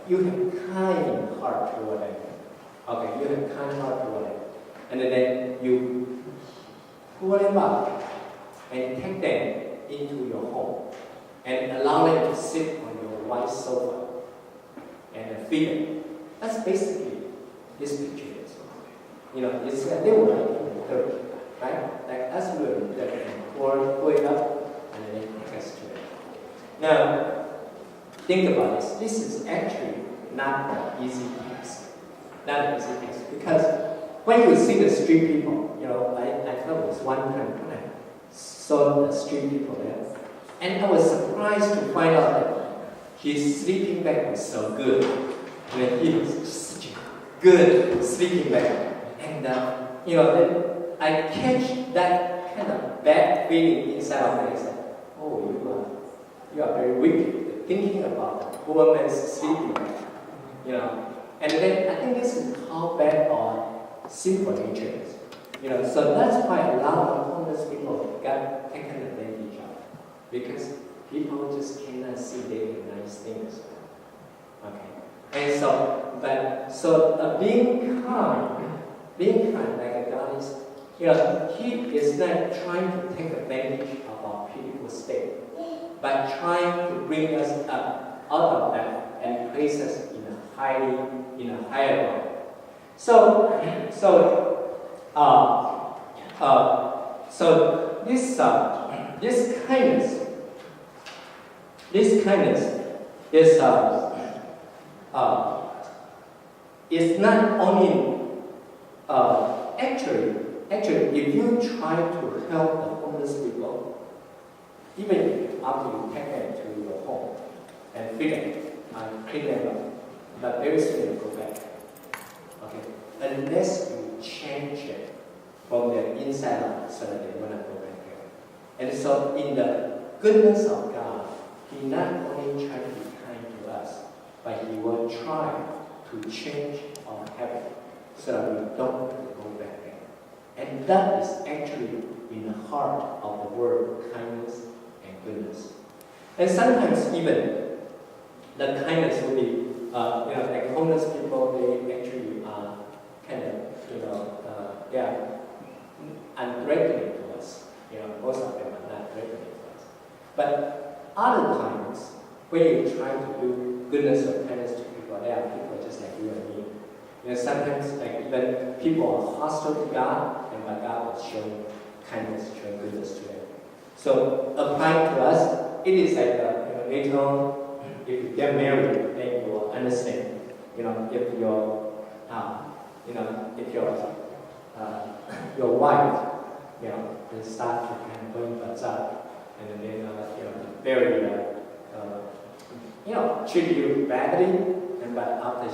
you have kind heart toward them. Okay, you have kind heart toward them. And then you pull them up and take them into your home and allow them to sit on your white sofa and feed them. That's basically this picture is. You know, it's they were like third, right? Like us we were there and pour it up and then take us to it. Now, think about this. This is actually not an easy task. Not an easy task because when you see the street people, you know, I thought it was one time when I saw the street people there, and I was surprised to find out that his sleeping bag was so good. When he was such a good sleeping bag, and you know, then I catch that kind of bad feeling inside of me. I said, "Oh, you are very wicked, thinking about the woman's sleeping bag." You know, and then I think this is how bad our simple nature is. You know, so that's why a lot of homeless people got taken advantage of, because people just cannot see daily nice things. Okay. And so, being kind like God is, you know, He is not trying to take advantage of our pitiful state, but trying to bring us up out of that and place us in a higher ground. So this kindness is not only actually if you try to help the homeless people, even after you take them to your home and feed them and clean them up, but very soon you go back. Okay, unless you change it from the inside out so that they will not go back there. And so in the goodness of God, He not only tries to be kind to us, but He will try to change our habit so that we don't have to go back there. And that is actually in the heart of the word kindness and goodness. And sometimes even the kindness will be, like homeless people, they actually are kind of, they are unthreatening to us. You know, most of them are not threatening to us. But other times, when you try to do goodness or kindness to people, there are people just like you and me. You know, sometimes like even people are hostile to God, and but God was showing kindness, showing goodness to them. So applying to us, it is like later on, if you get married, then you will understand. You know, if your wife, you know, will start to kind of going bazaar, and then very treat you badly, and but after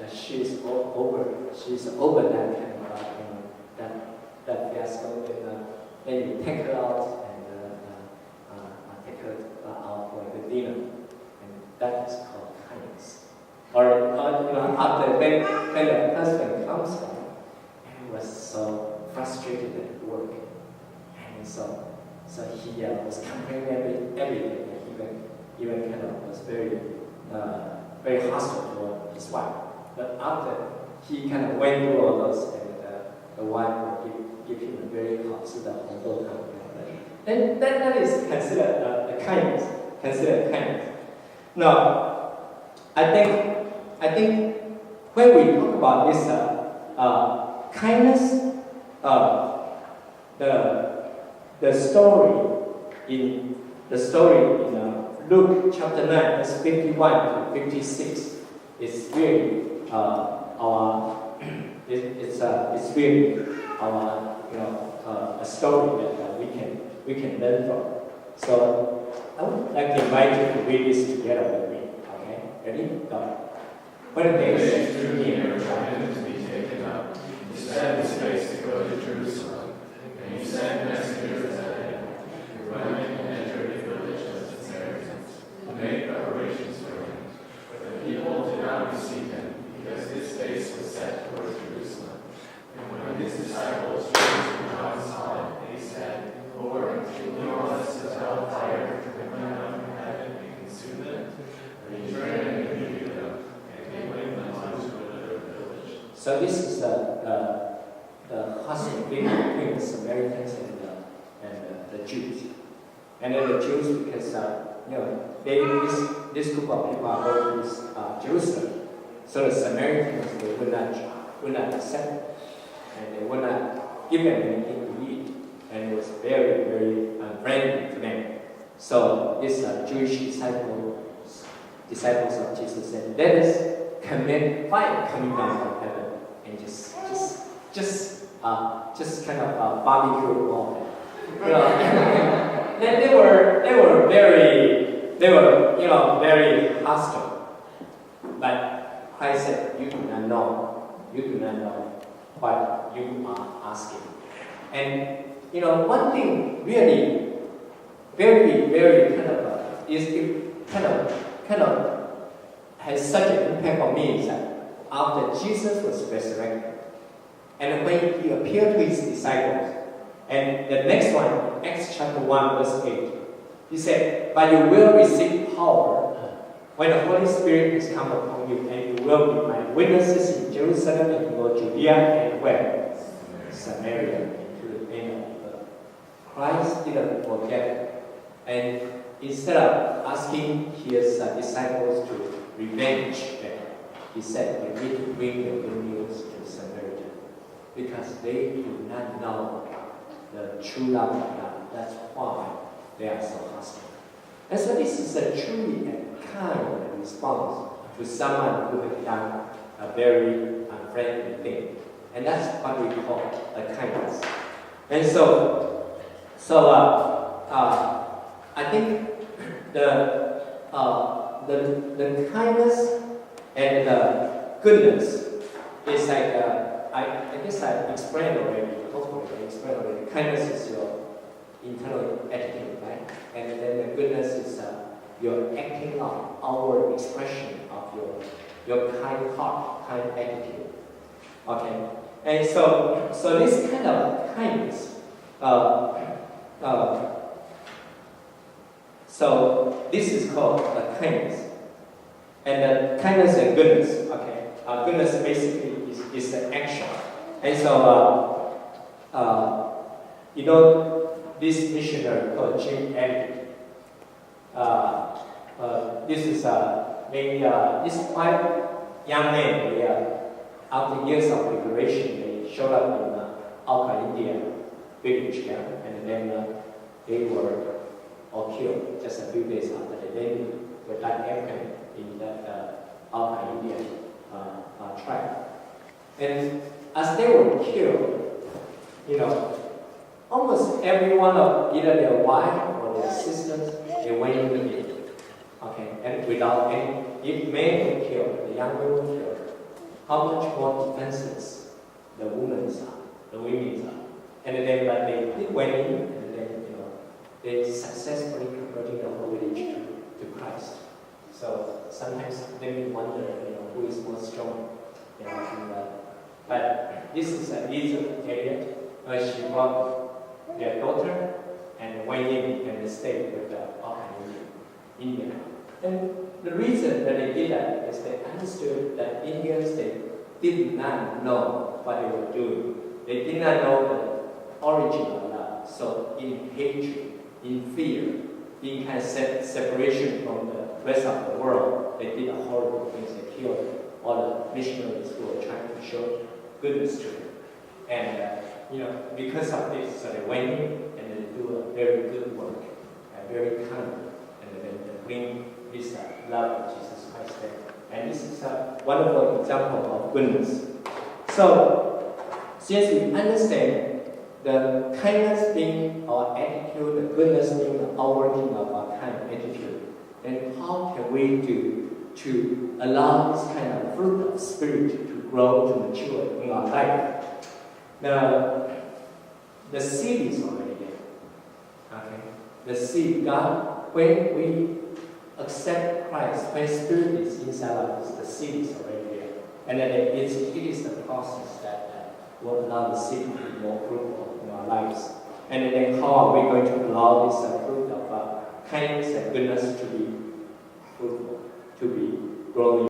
she's over that kind of that fiasco, then you take her out and take her out for the dinner, and that is called kindness. Or after when the husband comes home and was so frustrated at work, and so he was complaining every day, and even kind of was very hostile toward his wife. But after he kind of went through all those, and the wife would give him a very hot then that is considered a kindness. Considered kindness. Now, I think when we talk about this kindness, the story in Luke chapter 9, verse 51 to 56 is really it's really a story that we can learn from. So I would like to invite you to read this together with me. Okay, ready? Go. When they said to him, "Time to be taken up," he set his face to go to Jerusalem, and he sent messengers ahead of him, who went and entered the village of the Samaritans, and made preparations for him. But the people did not receive him, because his face was set towards Jerusalem. And when his disciples rose from John saw it, they said, "Lord, do you want us to tell fire to come down from heaven and consume them?" But he turned and rebuked them, and So this is the hustle between the Samaritans and the Jews. And then the Jews, because this group of people are going to Jerusalem, so the Samaritans they would not accept it, and they would not give them anything to eat, and it was very, very unfriendly to them. So this Jewish disciples of Jesus said, "Let us command fire coming down from heaven and just kind of barbecue all of them." They were very hostile. But Christ said, "You do not know what you are asking." And one thing really very, very kind of has such an impact on me is that after Jesus was resurrected, and when he appeared to his disciples, and the next one, Acts chapter 1, verse 8, he said, "But you will receive power when the Holy Spirit has come upon you, and you will be my witnesses in Jerusalem and in all Judea and where? Samaria, and to the end of the earth." Christ didn't forget, and instead of asking his disciples to revenge them, he said, "We need to bring the good news to Samaria, because they do not know the true love of God. That's why they are so hostile." And so this is a truly a kind response to someone who has done a very unfriendly thing. And that's what we call a kindness. And so I think the kindness and the goodness is like I guess I explained already. Hopefully I explained already. Kindness is your internal attitude, right? And then the goodness is your acting out, outward expression of your kind heart, kind attitude. Okay, and so this kind of kindness. So this is called kindness, and kindness and goodness. Okay, goodness basically is the action, and so this missionary called Jim Elliot. This is maybe this 5 young men. After years of liberation, they showed up in Alka, India village there, and then they were all killed just a few days after they landed with that airplane in that Alka, India tribe. And as they were killed, almost every one of either their wife or their sisters, they went into it. Okay, and without any, if men were killed, the young women were killed, how much more defenseless the women are. And then but they went in, and then they successfully converted the whole village to Christ. So sometimes they wonder, who is more strong. But this is Lisa Elliot. She brought their daughter and went in and stayed with the Indian. And the reason that they did that is they understood that Indians, they did not know what they were doing. They did not know the origin of love. So in hatred, in fear, in kind of separation from the rest of the world, they did horrible things. They killed all the missionaries who were trying to show goodness to them. And because of this, so they went in and they do a very good work, and very kind, and then they bring this love of Jesus Christ there. And this is a wonderful example of goodness. So, since we understand the kindness being our attitude, the goodness being the outworking of our kind of attitude, then how can we do to allow this kind of fruit of spirit to grow, to mature in our life? The seed is already there. Okay? The seed, God, when we accept Christ, when Spirit is inside of us, the seed is already there. And then it is the process that will allow the seed to be more fruitful in our lives. And then how are we going to allow this fruit of kindness and goodness to be fruitful, to be growing?